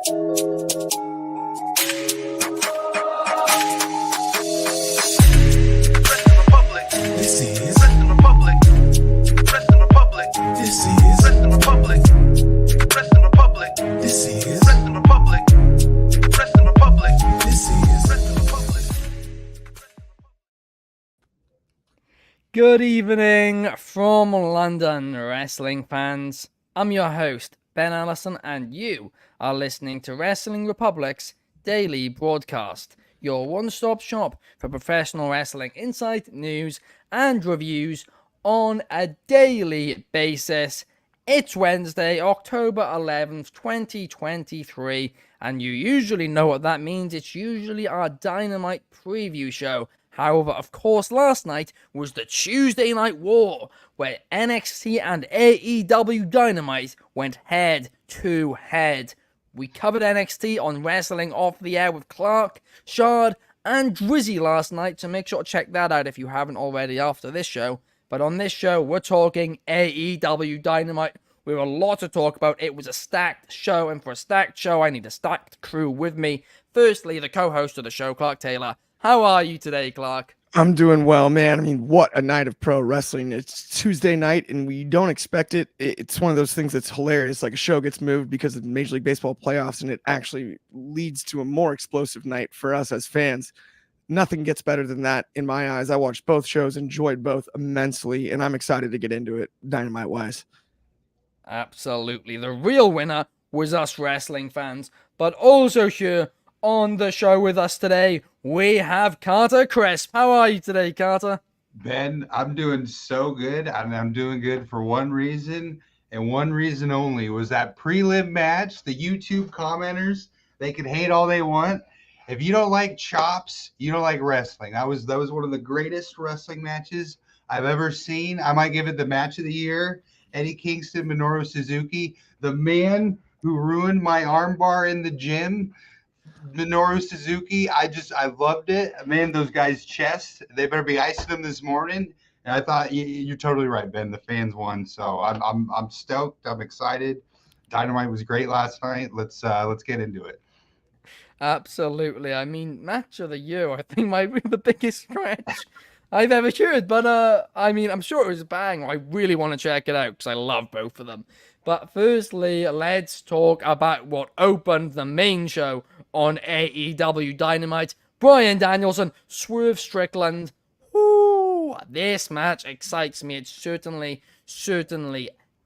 Good evening from London, wrestling fans. I'm your host, Ben Allison, and you are listening to Wrestling Republic's daily broadcast, your one-stop shop for professional wrestling insight, news, and reviews on a daily basis. It's Wednesday, October 11th, 2023, and you usually know what that means. It's usually our Dynamite preview show. However, of course, last night was the Tuesday Night War, where NXT and AEW Dynamite went head to head. We covered NXT on Wrestling Off the Air with Clark, Shard, and Drizzy last night, so make sure to check that out if you haven't already after this show. But on this show, we're talking AEW Dynamite. We have a lot to talk about. It was a stacked show, and for a stacked show, I need a stacked crew with me. Firstly, the co-host of the show, Clark Taylor. How are you today, Clark? I'm doing well, man. I mean, what a night of pro wrestling. It's Tuesday night, and we don't expect it. It's one of those things that's hilarious. Like a show gets moved because of Major League Baseball playoffs, and it actually leads to a more explosive night for us as fans. Nothing gets better than that in my eyes. I watched both shows, enjoyed both immensely, and I'm excited to get into it, Dynamite-wise. Absolutely. The real winner was us wrestling fans, but also here on the show with us today, we have Carter Crisp. How are you today, Carter? Ben, I'm doing so good, and I'm doing good for one reason, and one reason only, was that prelim match. The YouTube commenters, they can hate all they want. If you don't like chops, you don't like wrestling. That was one of the greatest wrestling matches I've ever seen. I might give it the match of the year. Eddie Kingston, Minoru Suzuki, the man who ruined my armbar in the gym. Minoru Suzuki, I loved it. Man, those guys' chests, they better be icing them this morning. And I thought you're totally right, Ben. The fans won, so I'm stoked. I'm excited. Dynamite was great last night. Let's get into it. Absolutely. I mean, match of the year, I think, might be the biggest stretch I've ever heard. But I mean, I'm sure it was a bang. I really want to check it out because I love both of them. But firstly, let's talk about what opened the main show on AEW Dynamite. Bryan Danielson, Swerve Strickland. Woo! This match excites me. It certainly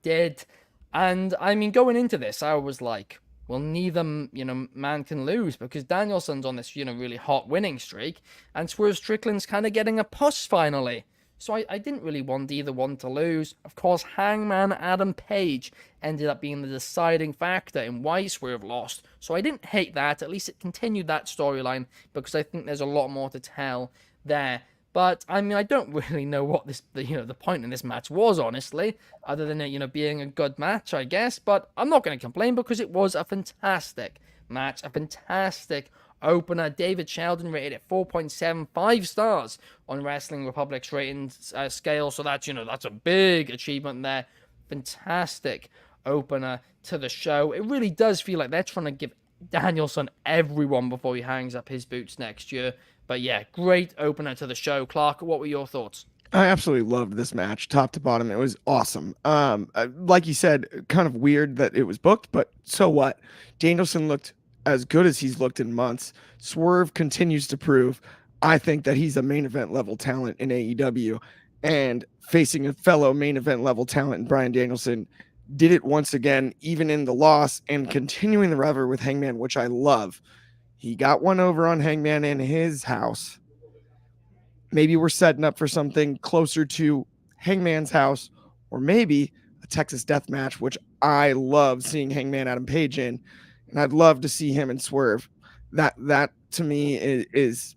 did. And I mean, going into this, I was like, well, neither, man can lose because Danielson's on this, really hot winning streak, and Swerve Strickland's kind of getting a push finally. So I didn't really want either one to lose. Of course, Hangman Adam Page ended up being the deciding factor in why Swerve lost. So I didn't hate that. At least it continued that storyline because I think there's a lot more to tell there. But, I mean, I don't really know what the point in this match was, honestly, other than it, being a good match, I guess. But I'm not going to complain because it was a fantastic match, a fantastic opener. David Sheldon rated it 4.75 stars on Wrestling Republic's ratings scale, so that's a big achievement there. Fantastic opener to the show. It really does feel like they're trying to give Danielson everyone before he hangs up his boots next year. But yeah, great opener to the show. Clark, what were your thoughts? I absolutely loved this match, top to bottom. It was awesome. Like you said, kind of weird that it was booked, but so what? Danielson looked as good as he's looked in months. Swerve continues to prove, I think, that he's a main event level talent in AEW, and facing a fellow main event level talent in Bryan Danielson did it once again, even in the loss, and continuing the rivalry with Hangman, which I love. He got one over on Hangman in his house. Maybe we're setting up for something closer to Hangman's house, or maybe a Texas death match, which I love seeing Hangman Adam Page in. And I'd love to see him and Swerve. That to me is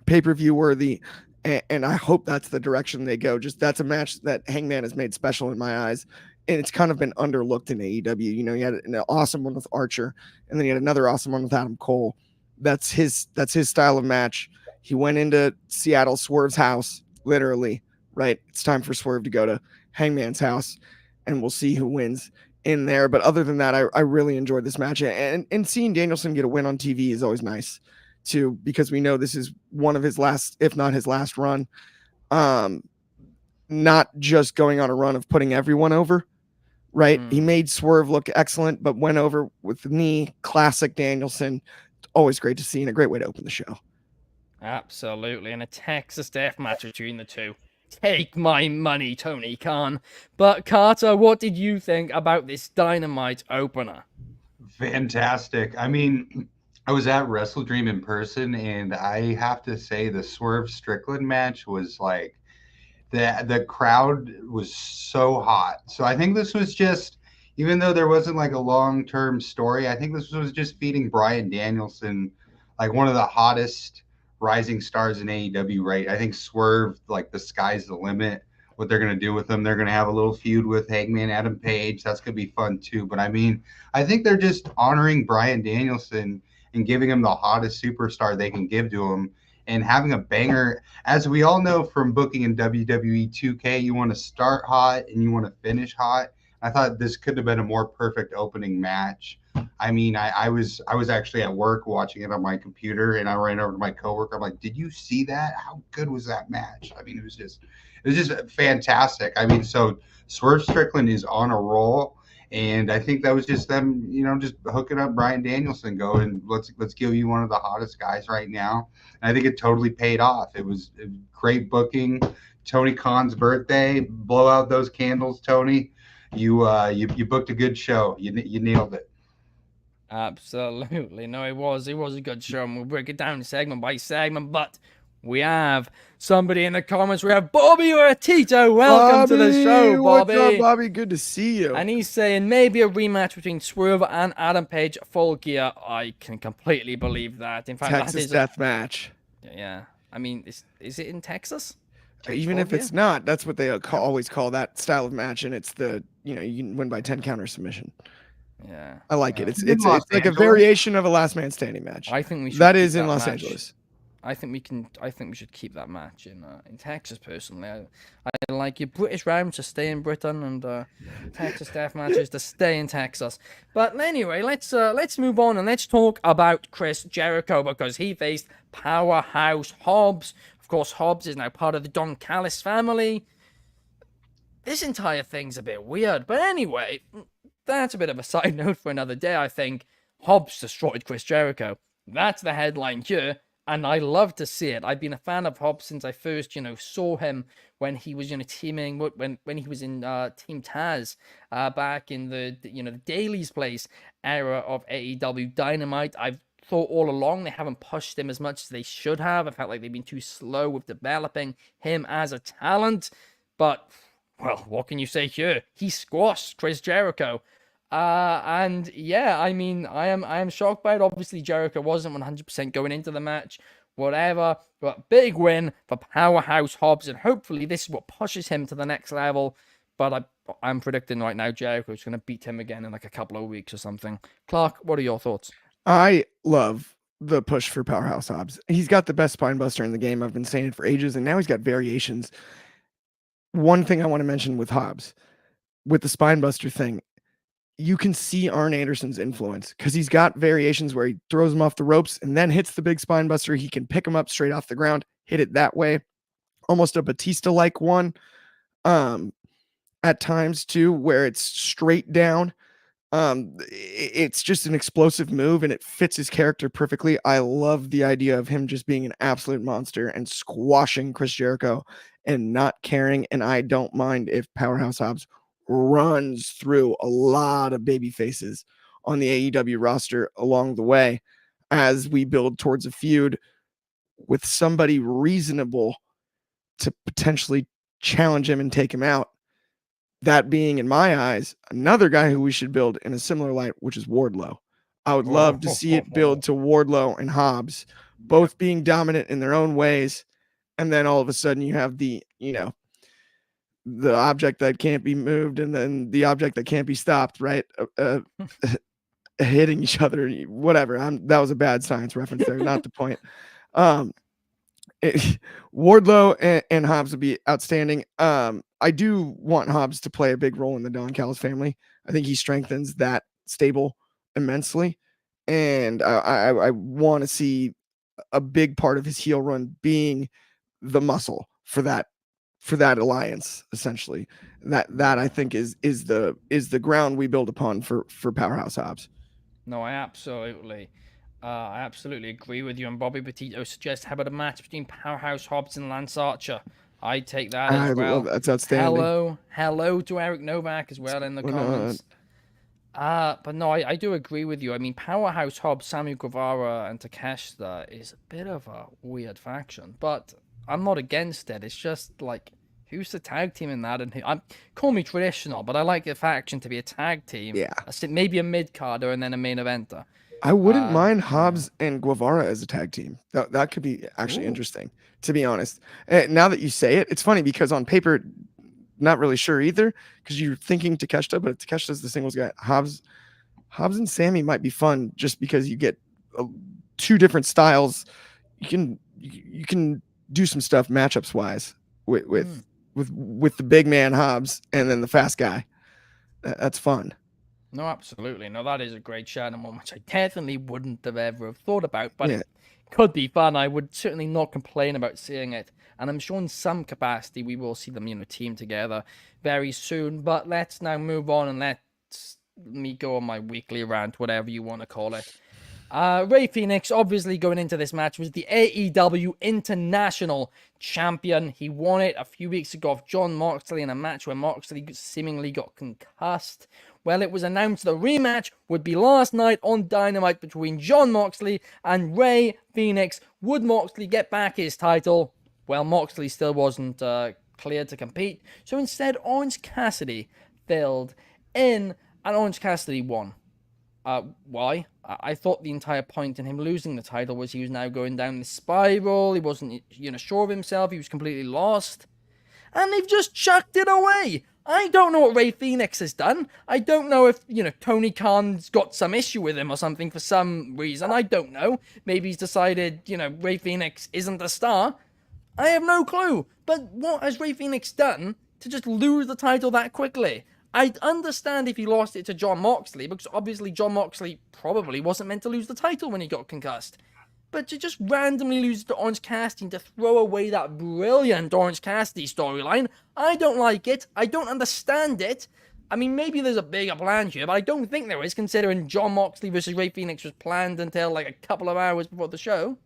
pay-per-view worthy, and I hope that's the direction they go. Just that's a match that Hangman has made special in my eyes, and it's kind of been underlooked in AEW. He had an awesome one with Archer, and then he had another awesome one with Adam Cole. That's his style of match. He went into Seattle, Swerve's house, literally, right? It's time for Swerve to go to Hangman's house, and we'll see who wins in there. But other than that, I really enjoyed this match, and seeing Danielson get a win on TV is always nice too, because we know this is one of his last, if not his last run. Not just going on a run of putting everyone over, right? He made Swerve look excellent, but went over with the knee. Classic Danielson. Always great to see, and a great way to open the show. Absolutely, and a Texas death match between the two. Take my money, Tony Khan. But Carter, what did you think about this Dynamite opener? Fantastic. I mean, I was at Wrestle Dream in person, and I have to say the Swerve Strickland match was like, the crowd was so hot. So I think this was just, even though there wasn't like a long-term story, I think this was just feeding Bryan Danielson, like one of the hottest rising stars in AEW, right? I think Swerve, like the sky's the limit. What they're going to do with them, they're going to have a little feud with Hangman Adam Page. That's going to be fun too. But I mean, I think they're just honoring Bryan Danielson and giving him the hottest superstar they can give to him, and having a banger. As we all know from booking in WWE 2K, you want to start hot and you want to finish hot. I thought this could have been a more perfect opening match. I mean, I was actually at work watching it on my computer, and I ran over to my coworker. I'm like, "Did you see that? How good was that match?" I mean, it was just fantastic. I mean, so Swerve Strickland is on a roll, and I think that was just them, just hooking up Bryan Danielson, going, let's give you one of the hottest guys right now. And I think it totally paid off. It was great booking. Tony Khan's birthday, blow out those candles, Tony. You booked a good show. You nailed it. Absolutely. No, it was a good show, and we'll break it down segment by segment, but we have somebody in the comments. We have Bobby Ortito. Welcome to the show, Bobby. What's up, Bobby? Good to see you. And he's saying maybe a rematch between Swerve and Adam Page, full gear. I can completely believe that. In fact, Texas death match. Yeah. I mean, is it in Texas? Even if it's not, that's what they always call that style of match, and it's you can win by 10 counter submission. Yeah, I like it. It's like a variation of a last man standing match. I think we should. That is in Los Angeles. I think we should keep that match in Texas. Personally, I like your British rounds to stay in Britain, and Texas death matches to stay in Texas. But anyway, let's move on and let's talk about Chris Jericho, because he faced Powerhouse Hobbs. Of course, Hobbs is now part of the Don Callis family. This entire thing's a bit weird, but anyway, that's a bit of a side note for another day. I think Hobbs destroyed Chris Jericho. That's the headline here, and I love to see it. I've been a fan of Hobbs since I first, saw him when he was, teaming when he was in Team Taz back in the Daily's Place era of AEW Dynamite. I've thought all along they haven't pushed him as much as they should have. I felt like they've been too slow with developing him as a talent, but well, what can you say here? He squashed Chris Jericho. And yeah, I mean, I am shocked by it. Obviously, Jericho wasn't 100% going into the match, whatever. But big win for Powerhouse Hobbs, and hopefully this is what pushes him to the next level. But I'm predicting right now Jericho's going to beat him again in like a couple of weeks or something. Clark, what are your thoughts? I love the push for Powerhouse Hobbs. He's got the best spine buster in the game. I've been saying it for ages, and now he's got variations. One thing I want to mention with Hobbs, with the spine buster thing, you can see Arn Anderson's influence, because he's got variations where he throws him off the ropes and then hits the big spine buster. He can pick him up straight off the ground, hit it that way, almost a Batista-like one at times too, where it's straight down. It's just an explosive move, and it fits his character perfectly. I love the idea of him just being an absolute monster and squashing Chris Jericho and not caring. And I don't mind if Powerhouse Hobbs runs through a lot of baby faces on the AEW roster along the way as we build towards a feud with somebody reasonable to potentially challenge him and take him out. That being, in my eyes, another guy who we should build in a similar light, which is Wardlow. I would love to see it build to Wardlow and Hobbs, both being dominant in their own ways. And then all of a sudden you have the object that can't be moved, and then the object that can't be stopped, right? Hitting each other, whatever. That was a bad science reference there, not the point. Wardlow and Hobbs would be outstanding. I do want Hobbs to play a big role in the Don Callis family. I think he strengthens that stable immensely, and I want to see a big part of his heel run being the muscle for that alliance, essentially. That I think is the ground we build upon for Powerhouse Hobbs. No, I absolutely agree with you. And Bobby Petito suggests, how about a match between Powerhouse Hobbs and Lance Archer? I take that as well. Love that. That's outstanding. Hello to Eric Novak as well in the comments. But no, I do agree with you. I mean, Powerhouse Hobbs, Sammy Guevara, and Takeshita is a bit of a weird faction, but I'm not against it. It's just like, who's the tag team in that? And call me traditional, but I like the faction to be a tag team. Yeah. Maybe a mid-carder and then a main eventer. I wouldn't mind Hobbs and Guevara as a tag team. That could be actually interesting, to be honest. Now that you say it, it's funny because on paper, not really sure either, because you're thinking Takeshita, but Takeshita's the singles guy. Hobbs and Sammy might be fun just because you get two different styles. You can do some stuff matchups wise with the big man Hobbs and then the fast guy. That's fun. No, absolutely. No, that is a great shout and one which I definitely wouldn't have ever thought about, but it could be fun. I would certainly not complain about seeing it. And I'm sure in some capacity we will see them, team together very soon. But let's now move on and let me go on my weekly rant, whatever you want to call it. Rey Fenix, obviously going into this match, was the AEW International Champion. He won it a few weeks ago off Jon Moxley in a match where Moxley seemingly got concussed. Well, it was announced the rematch would be last night on Dynamite between Jon Moxley and Rey Fenix. Would Moxley get back his title? Well, Moxley still wasn't cleared to compete. So instead, Orange Cassidy filled in, and Orange Cassidy won. Why? I thought the entire point in him losing the title was he was now going down the spiral. He wasn't, sure of himself. He was completely lost. And they've just chucked it away. I don't know what Rey Fenix has done. I don't know if, Tony Khan's got some issue with him or something for some reason. I don't know. Maybe he's decided, Rey Fenix isn't a star. I have no clue. But what has Rey Fenix done to just lose the title that quickly? I'd understand if he lost it to Jon Moxley, because obviously Jon Moxley probably wasn't meant to lose the title when he got concussed. But to just randomly lose to Orange Cassidy and to throw away that brilliant Orange Cassidy storyline, I don't like it. I don't understand it. I mean, maybe there's a bigger plan here, but I don't think there is, considering Jon Moxley versus Rey Fenix was planned until like a couple of hours before the show.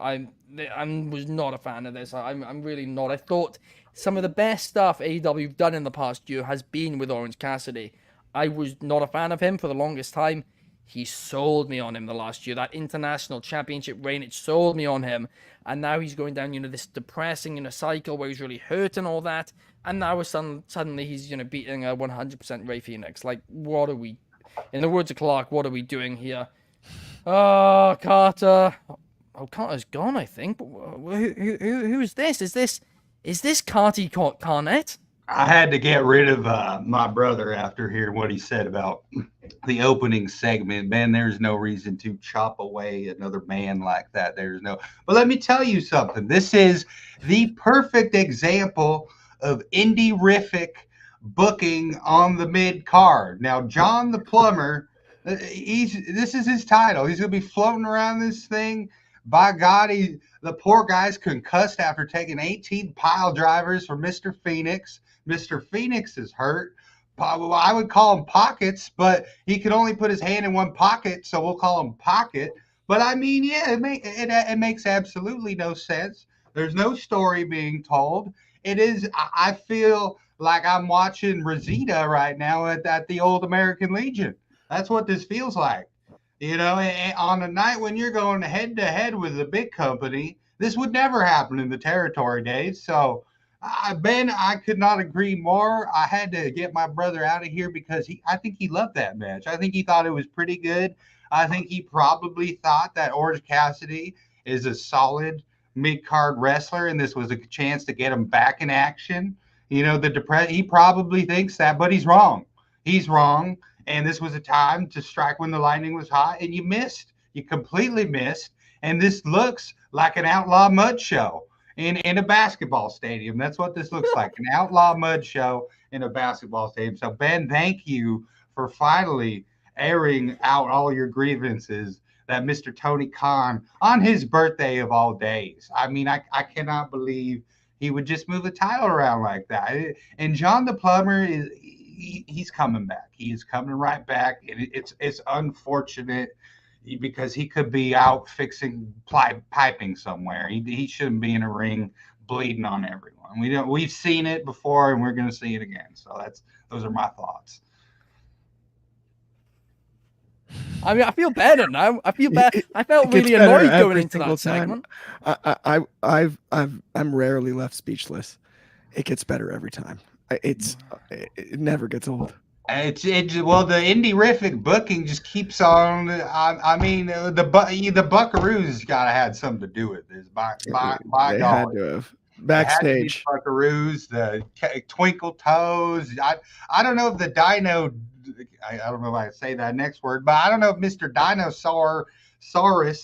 I was not a fan of this. I'm really not. I thought some of the best stuff AEW have done in the past year has been with Orange Cassidy. I was not a fan of him for the longest time. He sold me on him the last year. That international championship reign, it sold me on him. And now he's going down, this depressing, cycle where he's really hurt and all that. And now suddenly he's, beating a 100% Rey Fenix. Like, what are we, in the words of Clark, what are we doing here? Oh, Carter. Oh, Carter's gone, I think. But who is this? Is this Carty Carnett? I had to get rid of my brother after hearing what he said about the opening segment. Man, there's no reason to chop away another man like that. But let me tell you something. This is the perfect example of indie-rific booking on the mid-card. Now, John the Plumber, this is his title. He's going to be floating around this thing. By God, the poor guy's concussed after taking 18 pile drivers for Mr. Phoenix. Mr. Phoenix is hurt. I would call him Pockets, but he can only put his hand in one pocket, so we'll call him Pocket. But I mean, yeah, it makes absolutely no sense. There's no story being told. I feel like I'm watching Rosita right now at the old American Legion. That's what this feels like. On a night when you're going head to head with the big company, this would never happen in the territory days. So, Ben, I could not agree more. I had to get my brother out of here because I think he loved that match. I think he thought it was pretty good. I think he probably thought that Orange Cassidy is a solid mid-card wrestler, and this was a chance to get him back in action. He probably thinks that, but he's wrong. He's wrong. And this was a time to strike when the lightning was hot, and you missed. You completely missed. And this looks like an outlaw mud show. in a basketball stadium. That's what this looks like, an outlaw mud show in a basketball stadium. So Ben, thank you for finally airing out all your grievances that Mr. Tony Khan on his birthday of all days. I mean, I cannot believe he would just move the title around like that. And John the Plumber he's coming back. He is coming right back. It's unfortunate because he could be out fixing piping somewhere. He shouldn't be in a ring bleeding on everyone. We've seen it before and we're going to see it again. So those are my thoughts. I mean, I feel better now. I feel better. I felt It gets really better annoyed going every into single that time. segment. I'm rarely left speechless. It gets better every time. It never gets old. Well, the indie-rific booking just keeps on. I mean, the Buckaroos got to had something to do with this. By They God, had to have backstage. backstage. Buckaroos, the Twinkle Toes. I don't know if the Dino. I don't know if I say that next word, but I don't know if Mr. Dinosaurus,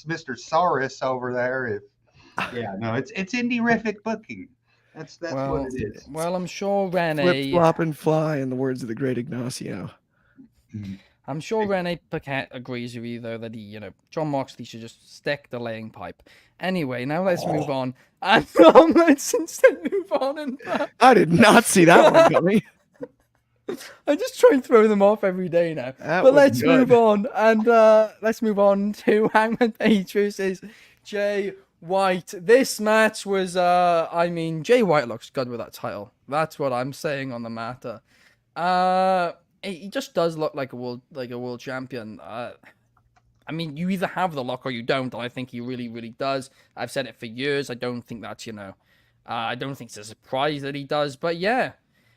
Mr. Saurus over there. It's indie-rific booking. That's what it is. Well, I'm sure Renee. Flip, flop, and fly, in the words of the great Ignacio. I'm sure Renee Paquette agrees with you, though, that John Moxley should just stick the laying pipe. Anyway, now let's move on. And let's instead move on. And I did not see that one coming. I just try and throw them off every day now. But let's move on. And let's move on to Hangman Page versus Jay White. This match was, Jay White looks good with that title. That's what I'm saying on the matter. He just does look like a world champion. You either have the look or you don't, and I think he really, really does. I've said it for years. I don't think that's, I don't think it's a surprise that he does. But yeah,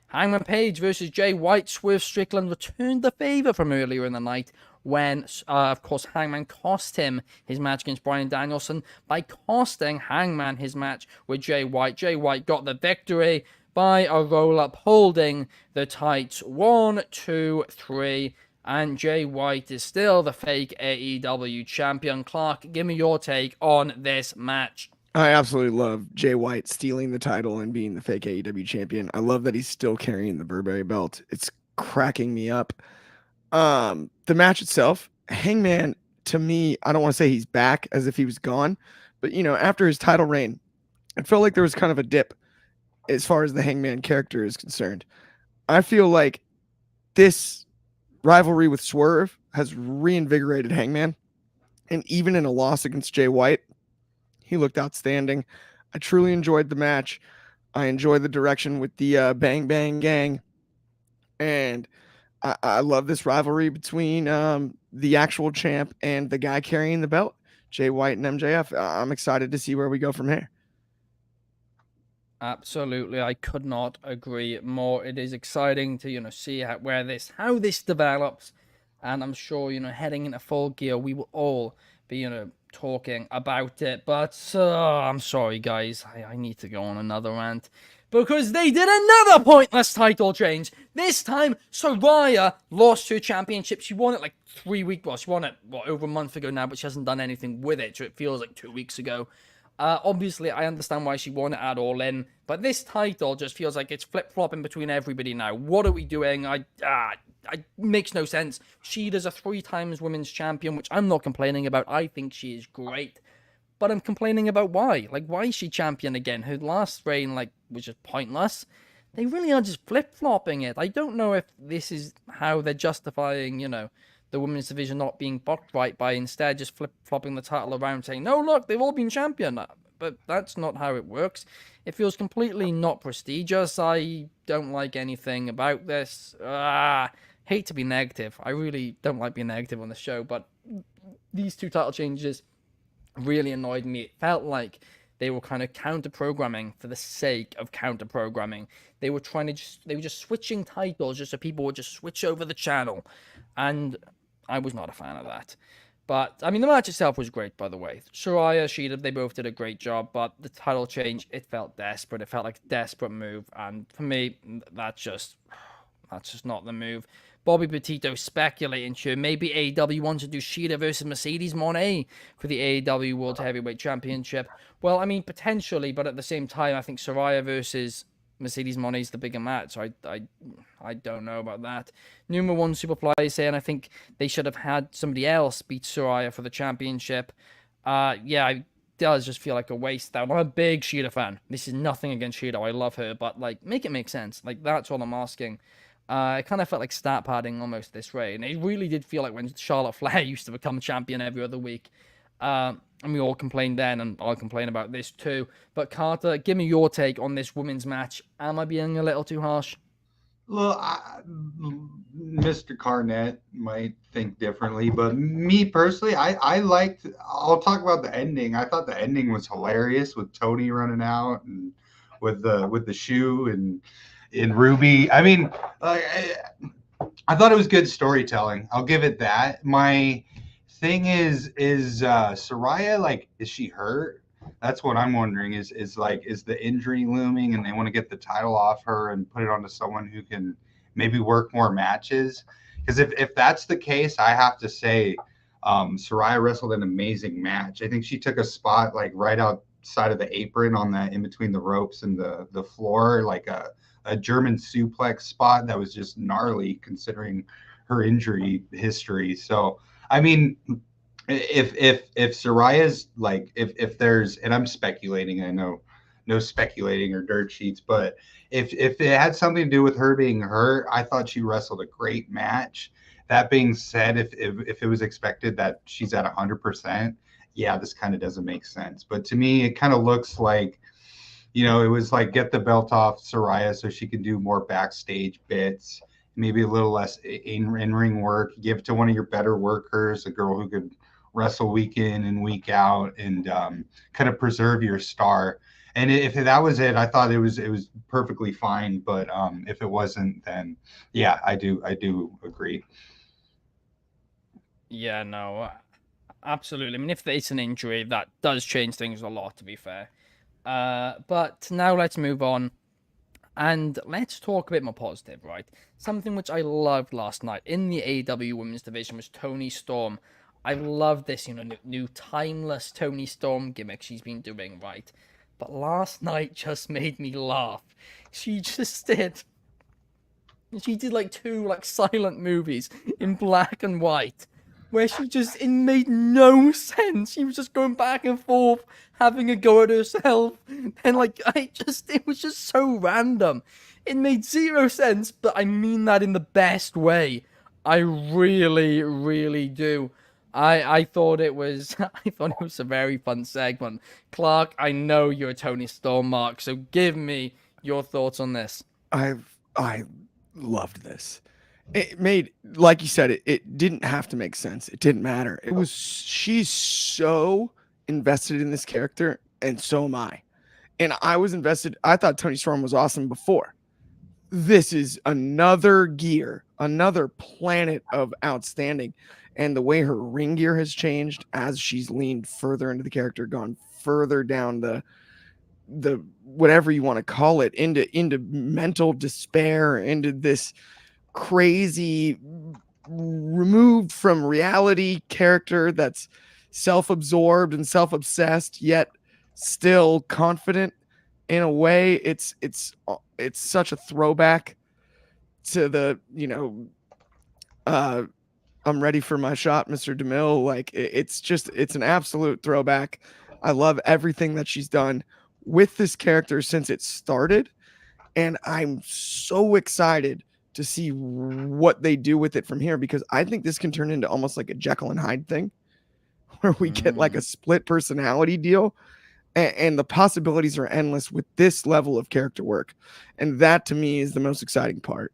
Hangman Page versus Jay White. Swerve Strickland returned the favor from earlier in the night when, of course, Hangman cost him his match against Bryan Danielson by costing Hangman his match with Jay White. Jay White got the victory by a roll-up, holding the tights. 1, 2, 3, and Jay White is still the fake AEW champion. Clark, give me your take on this match. I absolutely love Jay White stealing the title and being the fake AEW champion. I love that he's still carrying the Burberry belt. It's cracking me up. The match itself, Hangman, to me, I don't want to say he's back as if he was gone, but after his title reign, it felt like there was kind of a dip as far as the Hangman character is concerned. I feel like this rivalry with Swerve has reinvigorated Hangman, and even in a loss against Jay White, he looked outstanding. I truly enjoyed the match. I enjoyed the direction with the Bang Bang Gang, and I love this rivalry between the actual champ and the guy carrying the belt, Jay White and MJF. I'm excited to see where we go from here. Absolutely, I could not agree more. It is exciting to see how this develops, and I'm sure heading into Full Gear we will all be talking about it. But I'm sorry guys, I need to go on another rant because they did another pointless title change. This time Saraya lost her championship. She won it like 3 weeks. Well, she won it over a month ago now, but she hasn't done anything with it. So it feels like 2 weeks ago. Obviously, I understand why she won it at All In, but this title just feels like it's flip-flopping between everybody now. What are we doing? It makes no sense. Sheeta's a 3 times women's champion, which I'm not complaining about. I think she is great, but I'm complaining about why. Like, why is she champion again? Her last reign, was just pointless. They really are just flip-flopping it. I don't know if this is how they're justifying, the women's division not being booked right by instead just flip-flopping the title around saying, no, look, they've all been champion. But that's not how it works. It feels completely not prestigious. I don't like anything about this. Hate to be negative. I really don't like being negative on the show, but these 2 title changes really annoyed me. It felt like they were kind of counter-programming for the sake of counter-programming. They were just switching titles just so people would just switch over the channel. And I was not a fan of that. But, the match itself was great, by the way. Saraya, Sheeta, they both did a great job, but the title change, it felt desperate. It felt like a desperate move, and for me, that's just not the move. Bobby Petito speculating sure maybe AEW wants to do Shida versus Mercedes Moné for the AEW World Heavyweight Championship. Well, I mean, potentially, but at the same time, I think Saraya versus Mercedes Moné is the bigger match. So I don't know about that. Number one Superfly is saying I think they should have had somebody else beat Saraya for the championship. Yeah, it does just feel like a waste. I'm a big Shida fan. This is nothing against Shida. I love her, but like, make it make sense. Like, that's all I'm asking. It kind of felt like stat padding almost this way, and it really did feel like when Charlotte Flair used to become champion every other week. And we all complained then, and I'll complain about this too. But Carter, give me your take on this women's match. Am I being a little too harsh? Well, Mr. Carnett might think differently, but me personally, I liked. I'll talk about the ending. I thought the ending was hilarious with Tony running out and with the shoe and Ruby. I mean, I thought it was good storytelling. I'll give it that. My thing is Saraya, like, is she hurt? That's what I'm wondering. Is the injury looming, and they want to get the title off her and put it onto someone who can maybe work more matches? Because if that's the case, I have to say, Saraya wrestled an amazing match. I think she took a spot like right outside of the apron on that in between the ropes and the floor, like a German suplex spot that was just gnarly considering her injury history. So I mean, if Soraya's like, if there's, and I'm speculating, I know no speculating or dirt sheets, but if it had something to do with her being hurt, I thought she wrestled a great match. That being said, if it was expected that she's at 100%, yeah, this kind of doesn't make sense. But to me, it kind of looks like, it was like, get the belt off Saraya so she can do more backstage bits, maybe a little less in-ring work, give it to one of your better workers, a girl who could wrestle week in and week out, and kind of preserve your star. And if that was it, I thought it was perfectly fine. But if it wasn't, then yeah, I do agree. Yeah, no, absolutely. I mean, if it's an injury, that does change things a lot, to be fair. But now let's move on. And let's talk a bit more positive, right? Something which I loved last night in the AEW Women's Division was Toni Storm. I love this, new timeless Toni Storm gimmick she's been doing, right? But last night just made me laugh. She did like two like silent movies in black and white, where it made no sense. She was just going back and forth, having a go at herself, and it was just so random. It made zero sense, but I mean that in the best way. I really, really do. I thought it was a very fun segment. Clark, I know you're a Toni Storm mark, so give me your thoughts on this. I loved this. It made, like you said, it didn't have to make sense. It didn't matter. She's so invested in this character, and so am I. And I was invested. I thought Toni Storm was awesome before. This is another gear, another planet of outstanding. And the way her ring gear has changed as she's leaned further into the character, gone further down the whatever you want to call it, into mental despair, into this crazy removed from reality character that's self-absorbed and self-obsessed, yet still confident in a way. It's such a throwback to the, I'm ready for my shot, Mr. DeMille. Like, it's an absolute throwback. I love everything that she's done with this character since it started, and I'm so excited to see what they do with it from here, because I think this can turn into almost like a Jekyll and Hyde thing, where we get like a split personality deal, and the possibilities are endless with this level of character work, and that to me is the most exciting part.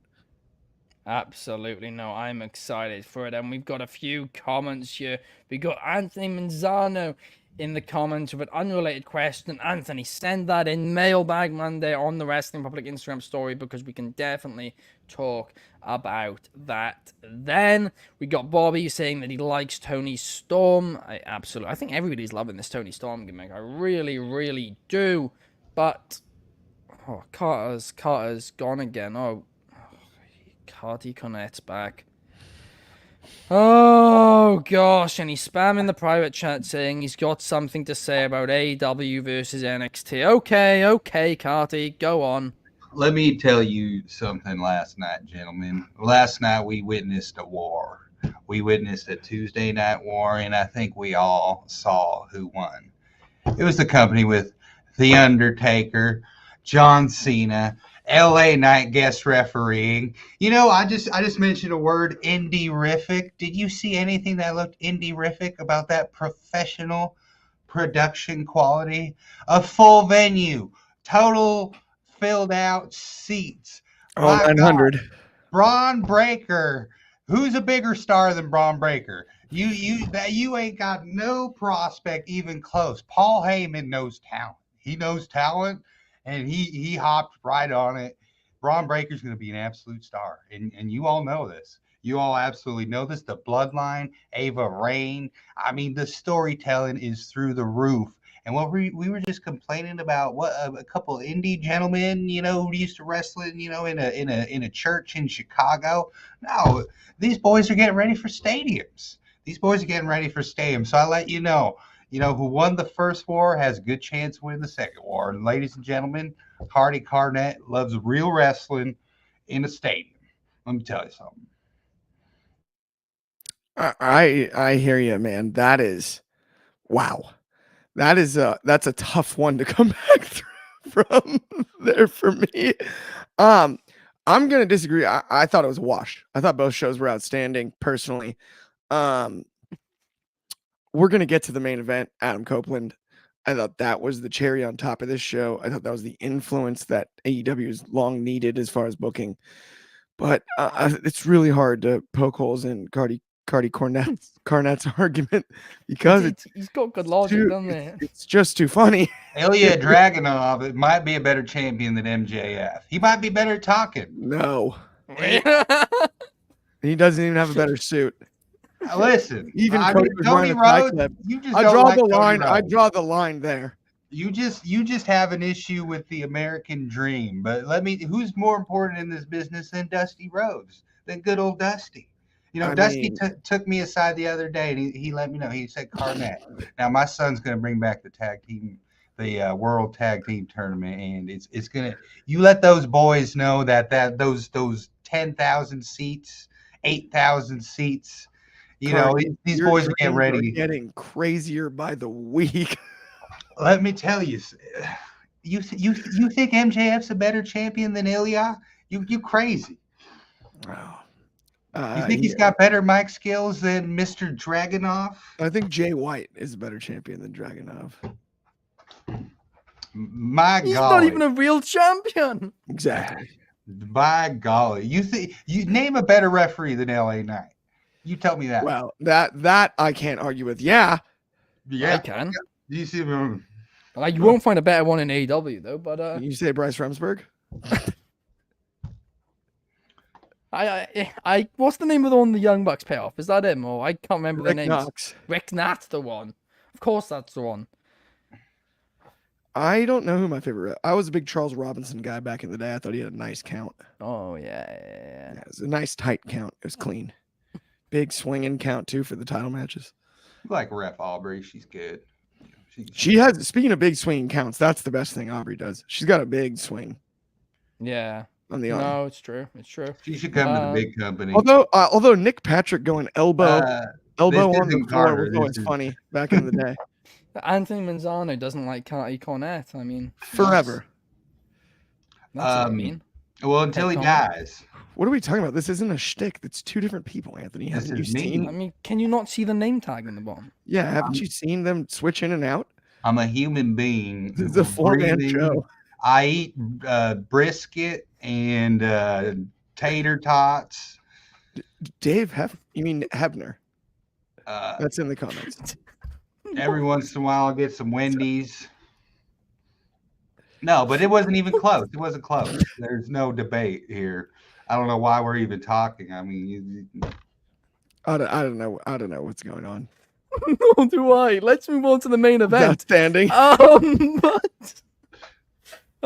Absolutely, no, I'm excited for it. And we've got a few comments here. We got Anthony Manzano in the comments with an unrelated question. Anthony, send that in Mailbag Monday on the Wrestling Public Instagram story, because we can definitely talk about that. Then we got Bobby saying that he likes Toni Storm. I think everybody's loving this Toni Storm gimmick. I really, really do. But Carter's gone again. Cardi Cornette's back. Oh gosh, and he's spamming the private chat saying he's got something to say about AEW versus NXT. Okay, Cardi, go on. Let me tell you something last night, gentlemen. Last night we witnessed a war. We witnessed a Tuesday night war, and I think we all saw who won. It was the company with The Undertaker, John Cena, LA Knight guest refereeing. You know, I just mentioned a word, indie-rific. Did you see anything that looked indie-rific about that professional production quality? A full venue, total filled out seats. Oh, 900. Braun Breaker. Who's a bigger star than Braun Breaker? You ain't got no prospect even close. Paul Heyman knows talent. He knows talent, and he hopped right on it. Braun Breaker's going to be an absolute star, and you all know this. You all absolutely know this. The bloodline, Ava Rain. I mean, the storytelling is through the roof. And what we were just complaining about, what a couple of indie gentlemen, you know, who used to wrestling, you know, in a church in Chicago. No, these boys are getting ready for stadiums. These boys are getting ready for stadiums. So I let you know, who won the first war has a good chance of winning the second war. And ladies and gentlemen, Cardi Cornette loves real wrestling in a stadium. Let me tell you something. I hear you, man. That is, wow. That's a tough one to come back from there for me. I'm gonna disagree. I thought it was a wash. I thought both shows were outstanding personally. We're gonna get to the main event, Adam Copeland. I thought that was the cherry on top of this show. I thought that was the influence that AEW has long needed as far as booking. But it's really hard to poke holes in Cardi Cornette's argument because he's got good logic, doesn't he? It's just too funny. Ilya Dragunov, it might be a better champion than MJF. He might be better at talking. No. He doesn't even have a better suit. Listen, even Cody Rhodes, you just I draw the line. I draw the line there. You just have an issue with the American dream. But who's more important in this business than Dusty Rhodes? Than good old Dusty? You know, Dusty took me aside the other day, and he let me know. He said Cornette. Now my son's going to bring back the tag team, the World Tag Team Tournament, and it's going to. You let those boys know that those 10,000 seats, 8,000 seats. You know, these boys are getting ready. Getting crazier by the week. Let me tell you, you think MJF's a better champion than Ilya? You crazy? Wow. You think he's got better mic skills than Mr. Dragunov? I think Jay White is a better champion than Dragunov. He's not even a real champion. Exactly. By golly, you name a better referee than LA Knight. You tell me that. Well, that I can't argue with. Yeah, I can. You see him? You won't find a better one in AEW though. But you say Bryce Remsburg? I what's the name of the one the Young Bucks pay off? Is that him or I can't remember the name. Rick Natt's the one. Of course, that's the one. I don't know who my favorite. I was a big Charles Robinson guy back in the day. I thought he had a nice count. Oh yeah. It was a nice tight count. It was clean. Big swinging count too for the title matches. Like Ref Aubrey, she's good. She has. Speaking of big swinging counts, that's the best thing Aubrey does. She's got a big swing. Yeah. On the arm. No, it's true. It's true. She should come to the big company. Although Nick Patrick going elbow on the floor was always funny back in the day. Anthony Manzano doesn't like Cardi Cornette. I mean, forever. That's what I mean. Well, until he dies. What are we talking about? This isn't a shtick. That's two different people, Anthony. Haven't you seen? I mean, can you not see the name tag in the bottom? Yeah, haven't you seen them switch in and out? I'm a human being. This is a 4-man show. I eat brisket and tater tots. Dave you mean Hebner? That's in the comments. Every once in a while, I'll get some Wendy's. No, but it wasn't even close. It wasn't close. There's no debate here. I don't know why we're even talking. I mean, I don't know. I don't know what's going on. Nor do I. Let's move on to the main event. Outstanding. But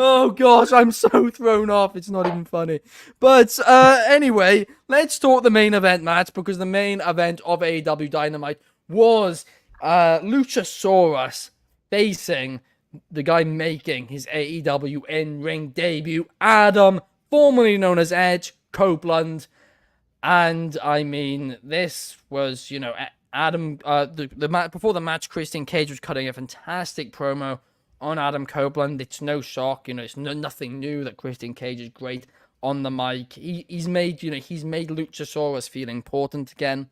Oh gosh, I'm so thrown off. It's not even funny. But anyway, let's talk the main event match, because the main event of AEW Dynamite was Luchasaurus facing the guy making his AEW in-ring debut, Adam, formerly known as Edge Copeland. And I mean, this was, Adam. The match before the match, Christian Cage was cutting a fantastic promo on Adam Copeland. It's no shock, it's nothing new that Christian Cage is great on the mic. He's made Luchasaurus feel important again,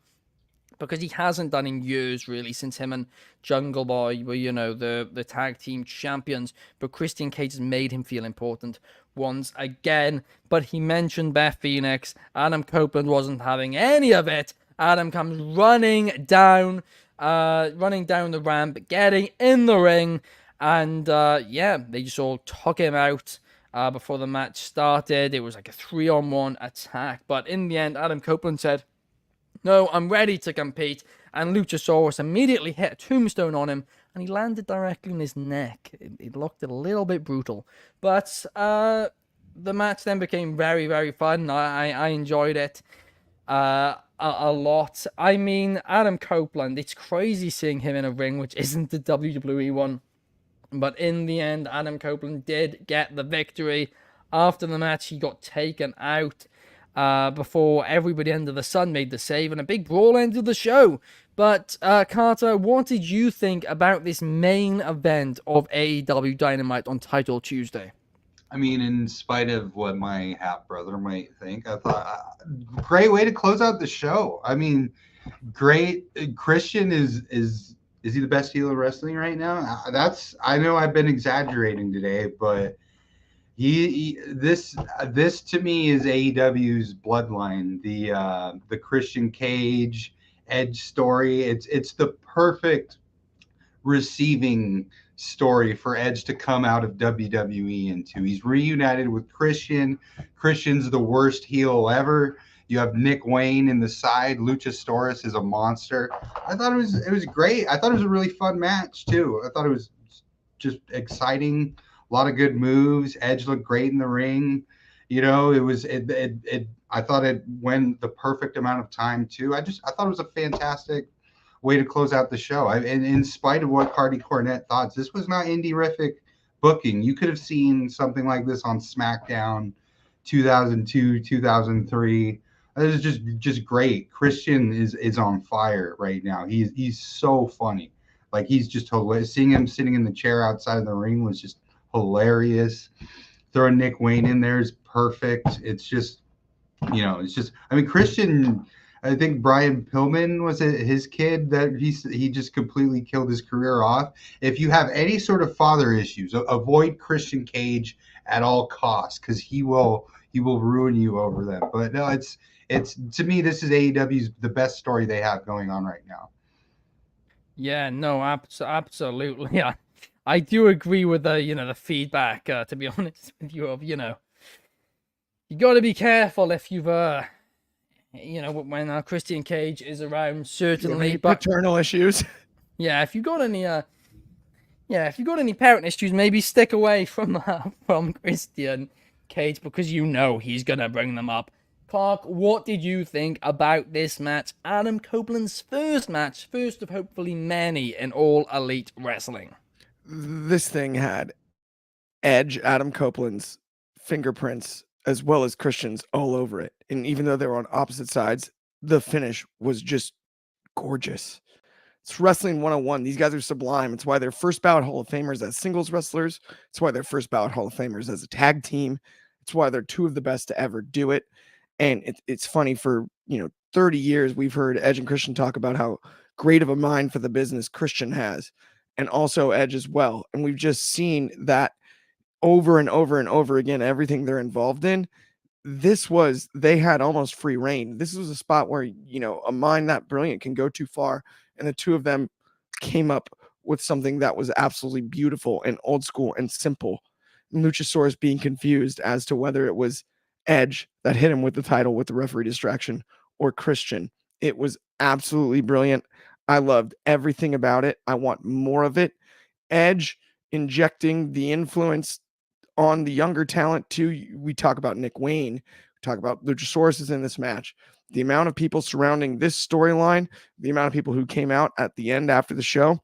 because he hasn't done in years, really, since him and Jungle Boy were, the tag team champions. But Christian Cage has made him feel important once again. But he mentioned Beth Phoenix. Adam Copeland wasn't having any of it. Adam comes running down the ramp, getting in the ring, and they just all took him out. Before the match started, it was like a 3-on-1 attack. But in the end, Adam Copeland said, "No, I'm ready to compete." And Luchasaurus immediately hit a tombstone on him, and he landed directly in his neck. It looked a little bit brutal. But the match then became very, very fun. I enjoyed it a lot. I mean, Adam Copeland, it's crazy seeing him in a ring which isn't the WWE one. But in the end, Adam Copeland did get the victory. After the match, he got taken out. Before everybody under the sun made the save, and a big brawl ended the show. But Carter, what did you think about this main event of AEW Dynamite on Title Tuesday? I mean, in spite of what my half brother might think, I thought great way to close out the show. I mean, great. Christian is he the best heel in wrestling right now? I know I've been exaggerating today, but this to me is AEW's bloodline, the Christian Cage Edge story. It's the perfect receiving story for Edge to come out of WWE into. He's reunited with Christian. Christian's the worst heel ever. You have Nick Wayne in the side. Luchasaurus is a monster. I thought it was great. I thought it was a really fun match too. I thought it was just exciting. A lot of good moves. Edge looked great in the ring. I thought it went the perfect amount of time too. I thought it was a fantastic way to close out the show. And in spite of what Cardi Cornette thought, this was not indie-rific booking. You could have seen something like this on SmackDown 2002, 2003. This is just great. Christian is on fire right now. He's so funny. Like, he's just hilarious. Seeing him sitting in the chair outside of the ring was just hilarious. Throwing Nick Wayne in there is perfect. It's just, I mean, Christian, I think Brian Pillman was his kid that he just completely killed his career off. If you have any sort of father issues, avoid Christian Cage at all costs, because he will ruin you over them. But no, it's to me, this is AEW's the best story they have going on right now. Yeah, no, absolutely. Yeah, I do agree with the feedback. To be honest with you, of you got to be careful if you've when Christian Cage is around, certainly. But paternal issues. Yeah, if you got any parent issues, maybe stick away from Christian Cage, because he's gonna bring them up. Clark, what did you think about this match? Adam Copeland's first match, first of hopefully many in All Elite Wrestling. This thing had Edge, Adam Copeland's fingerprints, as well as Christian's, all over it. And even though they were on opposite sides, the finish was just gorgeous. It's Wrestling 101. These guys are sublime. It's why they're first ballot Hall of Famers as singles wrestlers. It's why they're first ballot Hall of Famers as a tag team. It's why they're two of the best to ever do it. And it's funny, for 30 years we've heard Edge and Christian talk about how great of a mind for the business Christian has, and also Edge as well. And we've just seen that over and over and over again, everything they're involved in. They had almost free reign. This was a spot where, a mind that brilliant can go too far. And the two of them came up with something that was absolutely beautiful and old school and simple. And Luchasaurus being confused as to whether it was Edge that hit him with the title with the referee distraction or Christian. It was absolutely brilliant. I loved everything about it. I want more of it. Edge injecting the influence on the younger talent too. We talk about Nick Wayne, we talk about Luchasaurus is in this match. The amount of people surrounding this storyline, the amount of people who came out at the end after the show,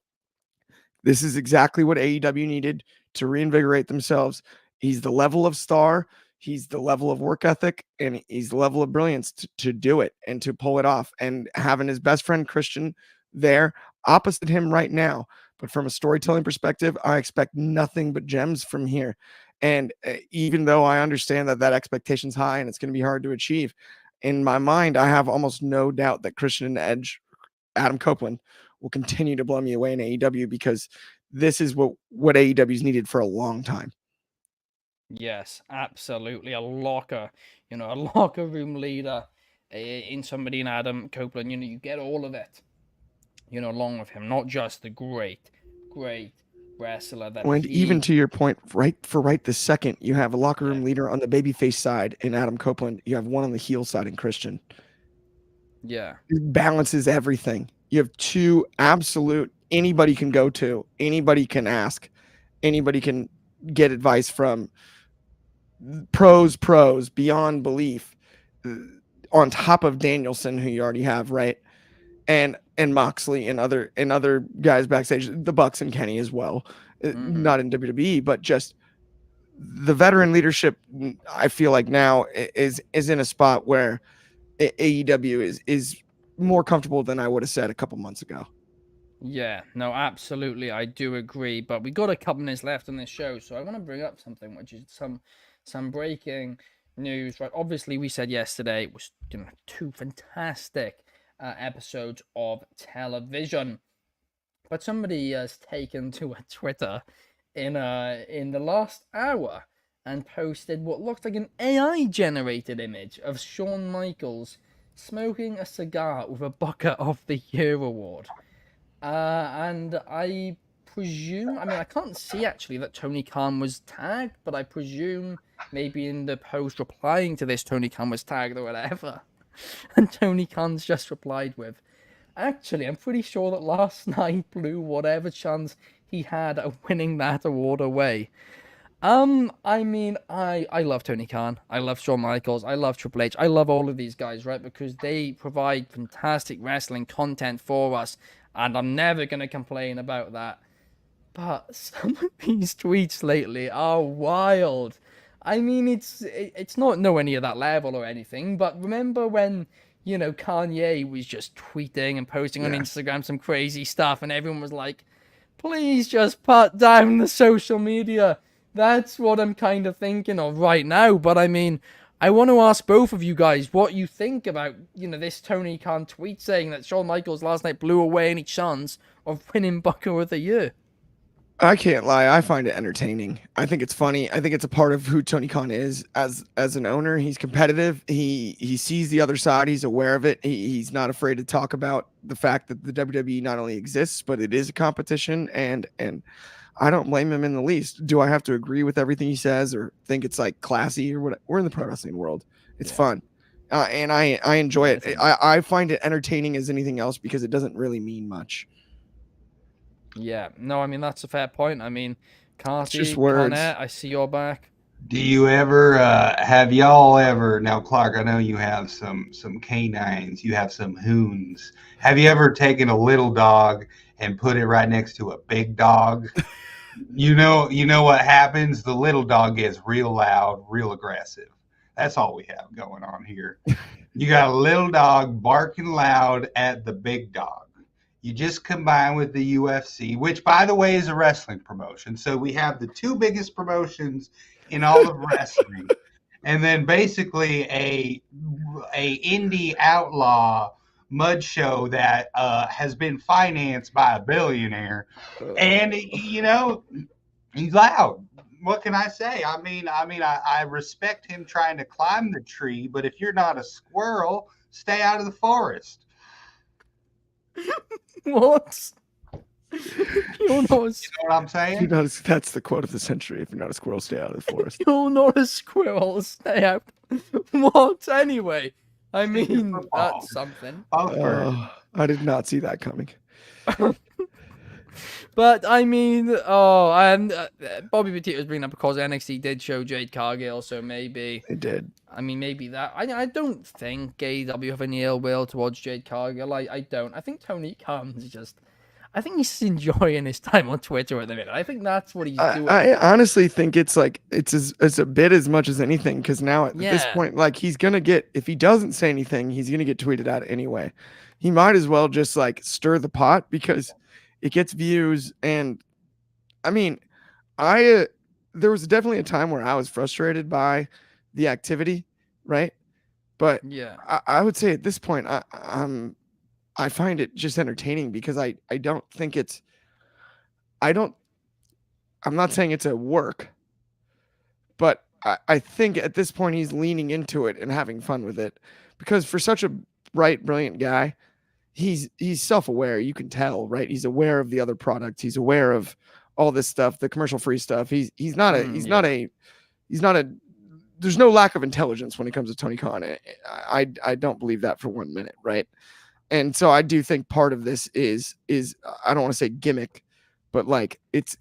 this is exactly what AEW needed to reinvigorate themselves. He's the level of star, he's the level of work ethic, and he's the level of brilliance to do it and to pull it off. And having his best friend Christian there opposite him right now. But from a storytelling perspective, I expect nothing but gems from here. And even though I understand that expectation's high and it's going to be hard to achieve, in my mind, I have almost no doubt that Christian Edge, Adam Copeland, will continue to blow me away in AEW, because this is what AEW's needed for a long time. Yes, absolutely. A locker room leader in somebody in Adam Copeland. You get all of it, along with him, not just the great wrestler that And even to your point, right this second, you have a locker room leader on the babyface side in Adam Copeland. You have one on the heel side in Christian. Yeah. It balances everything. You have two absolute, anybody can go to, anybody can ask, anybody can get advice from, pros beyond belief, on top of Danielson, who you already have, right? And Moxley and other guys backstage, the Bucks and Kenny as well, not in WWE, but just the veteran leadership. I feel like now is in a spot where AEW is more comfortable than I would have said a couple months ago. Yeah, no, absolutely, I do agree. But we got a couple minutes left on this show, so I want to bring up something, which is some breaking news. Right, obviously, we said yesterday it was 2 fantastic episodes of television, but somebody has taken to Twitter in the last hour and posted what looked like an AI generated image of Shawn Michaels smoking a cigar with a Booker of the Year award. And I presume, I can't see actually that Tony Khan was tagged, but I presume maybe in the post replying to this, Tony Khan was tagged or whatever. And Tony Khan's just replied with, actually, I'm pretty sure that last night blew whatever chance he had of winning that award away. I love Tony Khan. I love Shawn Michaels. I love Triple H. I love all of these guys, right? Because they provide fantastic wrestling content for us. And I'm never going to complain about that. But some of these tweets lately are wild. It's not nowhere near that level or anything. But remember when, Kanye was just tweeting and posting on Instagram some crazy stuff. And everyone was like, please just put down the social media. That's what I'm kind of thinking of right now. But I want to ask both of you guys what you think about, this Tony Khan tweet saying that Shawn Michaels last night blew away any chance of winning Booker of the Year. I can't lie. I find it entertaining. I think it's funny. I think it's a part of who Tony Khan is as an owner. He's competitive. He sees the other side. He's aware of it. He's not afraid to talk about the fact that the WWE not only exists, but it is a competition. And I don't blame him in the least. Do I have to agree with everything he says or think it's like classy or what? We're in the pro wrestling world. It's fun. And I enjoy it. I find it entertaining as anything else because it doesn't really mean much. Yeah, no, that's a fair point. Carty, just words. Cornette, I see your back. Do you ever, have y'all ever, now Clark, I know you have some canines, you have some hoons. Have you ever taken a little dog and put it right next to a big dog? You know what happens? The little dog gets real loud, real aggressive. That's all we have going on here. You got a little dog barking loud at the big dog. You just combine with the UFC, which, by the way, is a wrestling promotion. So we have the 2 biggest promotions in all of wrestling, and then basically a indie outlaw mud show that has been financed by a billionaire, and he's loud. What can I say? I respect him trying to climb the tree, but if you're not a squirrel, stay out of the forest. What? You're not You know what I'm saying? That's the quote of the century. If you're not a squirrel, stay out of the forest. You're not a squirrel, stay out. What? Anyway, that's something. I did not see that coming. But I mean, Bobby Petito was bringing up because NXT did show Jade Cargill, so maybe. They did. I mean, maybe that. I don't think AEW have any ill will towards Jade Cargill. I don't. I think Tony Khan's just. I think he's enjoying his time on Twitter at the minute. I think that's what he's doing. I honestly think it's like it's a bit as much as anything, because now at this point, like, he's gonna get, if he doesn't say anything, he's gonna get tweeted at anyway. He might as well just like stir the pot, because it gets views. And I mean, there was definitely a time where I was frustrated by the activity, right? But yeah, I would say at this point, I find it just entertaining, because I don't think it's, I'm not saying it's a work, but I think at this point he's leaning into it and having fun with it, because for such a bright, brilliant guy, he's self-aware. You can tell, right? He's aware of the other products. He's aware of all this stuff, the commercial-free stuff. He's not a there's no lack of intelligence when it comes to Tony Khan. I don't believe that for 1 minute, right? And so I do think part of this is I don't want to say gimmick, but like it's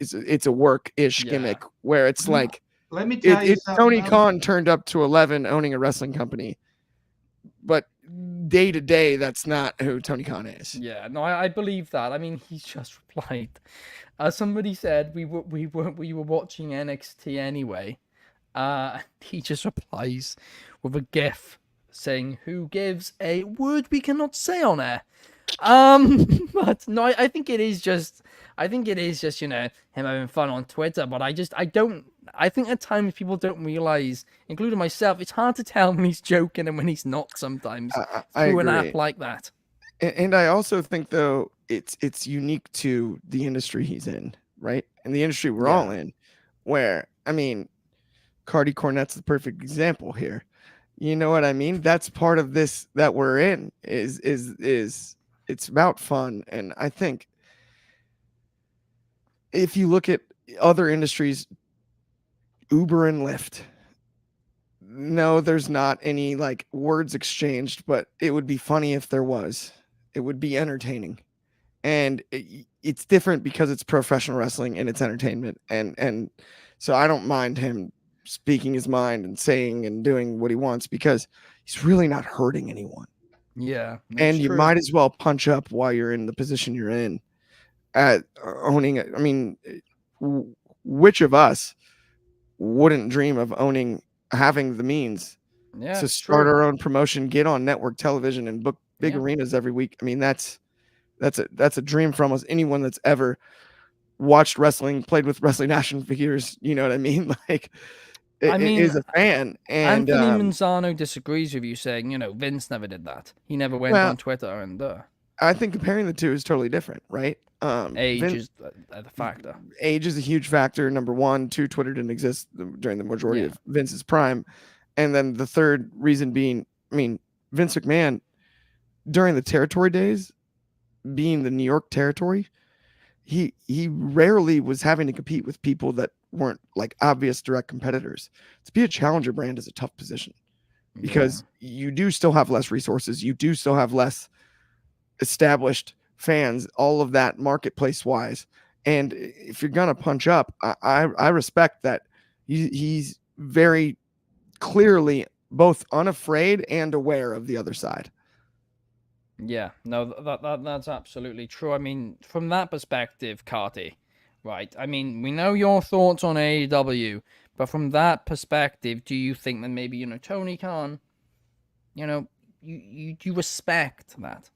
a work-ish gimmick, where it's like, let me tell you something. Tony Khan turned up to 11 owning a wrestling company, but day to day, that's not who Tony Khan is. Yeah, no, I believe that. I mean, he's just replied. Somebody said we were watching NXT anyway. He just replies with a GIF saying, "Who gives a word we cannot say on air?" But no, I think it is just, you know, him having fun on Twitter. But I think at times people don't realize, including myself, it's hard to tell when he's joking and when he's not sometimes through an app like that. And I also think, though, it's unique to the industry he's in, right? And the industry we're all in, where, I mean, Cardi Cornette's the perfect example here. You know what I mean? That's part of this that we're in, is it's about fun. And I think if you look at other industries, Uber and Lyft, no, there's not any like words exchanged, but it would be funny if there was. It would be entertaining. And it's different because it's professional wrestling and it's entertainment. And so I don't mind him speaking his mind and saying and doing what he wants, because he's really not hurting anyone. Yeah. And you might as well punch up while you're in the position you're in at owning it. I mean, which of us wouldn't dream of having the means to start our own promotion, get on network television, and book big arenas every week? I mean, that's a dream for almost anyone that's ever watched wrestling, played with wrestling action figures. You know what I mean? Like, is a fan. And Anthony Manzano disagrees with you, saying, you know, Vince never did that. He never went on Twitter and I think comparing the two is totally different, right? Age is the factor. Age is a huge factor. Number one. Two, Twitter didn't exist during the majority of Vince's prime. And then the third reason being, I mean, Vince McMahon, during the territory days, being the New York territory, he rarely was having to compete with people that weren't like obvious direct competitors. To be a challenger brand is a tough position, because you do still have less resources. You do still have less established fans, all of that marketplace wise. And if you're going to punch up, I respect that he's very clearly both unafraid and aware of the other side. Yeah, no, that's absolutely true. I mean, from that perspective, Carty, right? I mean, we know your thoughts on AEW, but from that perspective, do you think that maybe, you know, Tony Khan, you know, you respect that?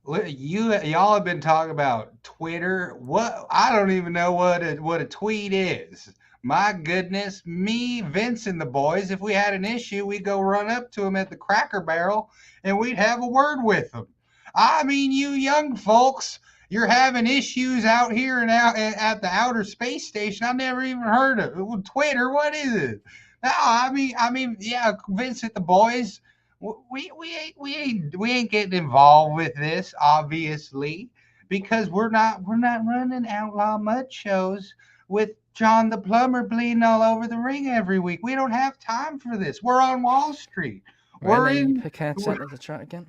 Y'all have been talking about Twitter. What? I don't even know what a tweet is. My goodness, me, Vince, and the boys, if we had an issue, we'd go run up to him at the Cracker Barrel and we'd have a word with him. I mean, you young folks, you're having issues out here and out at the outer space station. I never even heard of it. Twitter, what is it? No, I mean, yeah, Vince and the boys, we ain't getting involved with this, obviously, because we're not running outlaw mud shows with John the Plumber bleeding all over the ring every week. We don't have time for this. We're on Wall Street. We're in. Pick headset of the chat again.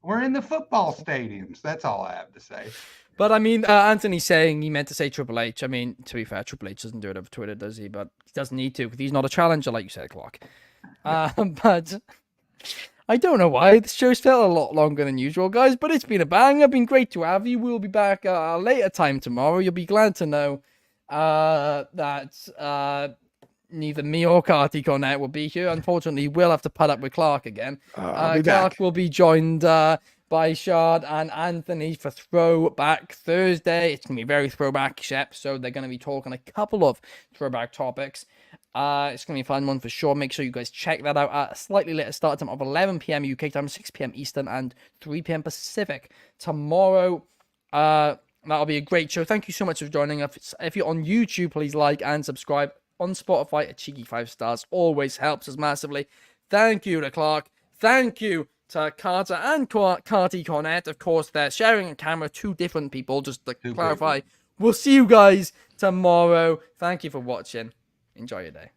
We're in the football stadiums. That's all I have to say. But I mean, Anthony's saying he meant to say Triple H. I mean, to be fair, Triple H doesn't do it over Twitter, does he? But he doesn't need to because he's not a challenger, like you said, Clark. But I don't know why this show's felt a lot longer than usual, guys. But it's been a banger. Been great to have you. We'll be back a later time tomorrow. You'll be glad to know that neither me or Carty Cornette will be here. Unfortunately, we'll have to put up with Clark again. I'll be Clark back. will be joined by Shard and Anthony for Throwback Thursday. It's going to be a very throwback episode. They're going to be talking a couple of throwback topics. It's going to be a fun one for sure. Make sure you guys check that out at a slightly later start time of 11 p.m. UK time, 6 p.m. Eastern, and 3 p.m. Pacific tomorrow. That'll be a great show. Thank you so much for joining us. If you're on YouTube, please like and subscribe. On Spotify, a cheeky 5 stars always helps us massively. Thank you to Clark. Thank you to Carter and Carty Cornette. Of course, they're sharing a camera, 2 different people, just to clarify. We'll see you guys tomorrow. Thank you for watching. Enjoy your day.